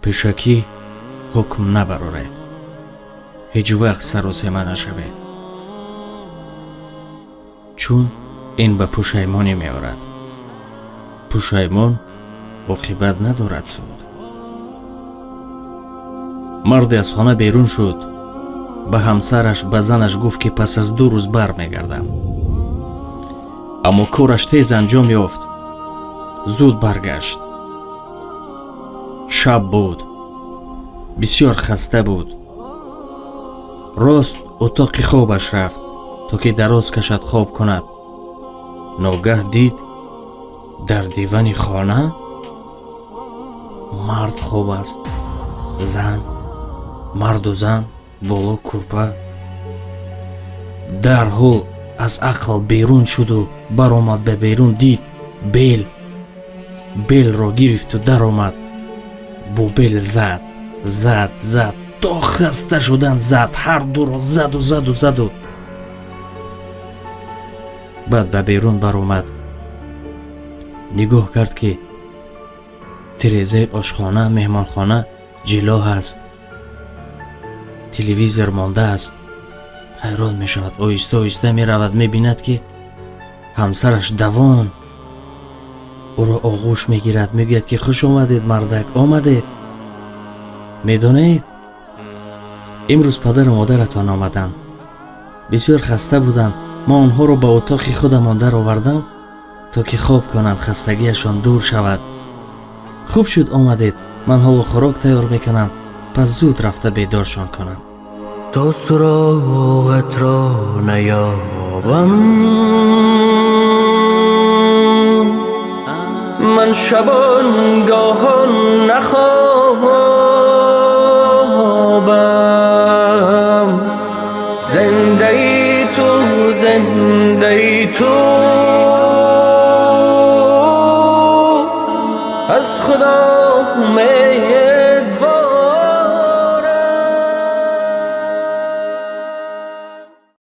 пешакӣ ҳукм набароред, ҳеҷ вақт саросема нашавед, чун ин ба пушаймонӣ меорад. пушаймон оқибат надорад суд. марде аз хона берун шуд, ба ҳамсараш ба занаш гуфт ки пас аз 2 рӯз бармегардам. аммо кораш тез анҷом ёфт. зуд баргашт. шаб буд, бисёр хаста буд. рост утоқи хобаш рафт, то ки дароз кашад хоб кунад. ногаҳ дид дар дивани хона мард хоб аст, зан, марду зан боло курпа. дарҳол аз ақл берун шуду баромад ба берун, дид белро гирифту даромад. бо бел зад то хаста шудан зад, ҳардуро заду. баъд ба берун баромад, нигоҳ кард ки тирезаи ошхона меҳмонхона ҷило ҳаст, телевизор мондааст. ҳайрон мешавад, оҳиста меравад, мебинад ки ҳамсараш давон ӯро оғӯш мегирад, мегӯяд ки хуш омадед мардак, омадед. медонед, имрӯз падару модаратон омаданд, бисёр хаста буданд. ман онҳоро ба утоқи худамон даровардам, то ки хоб кунанд, хастагиашон дур шавад. хуб шуд омадед, ман ҳоло хӯрок тайёр мекунам, пас зуд рафта бедоршон кунам. то суроғатро наёбам, ман шабонгоҳон нахобам. زنده ای تو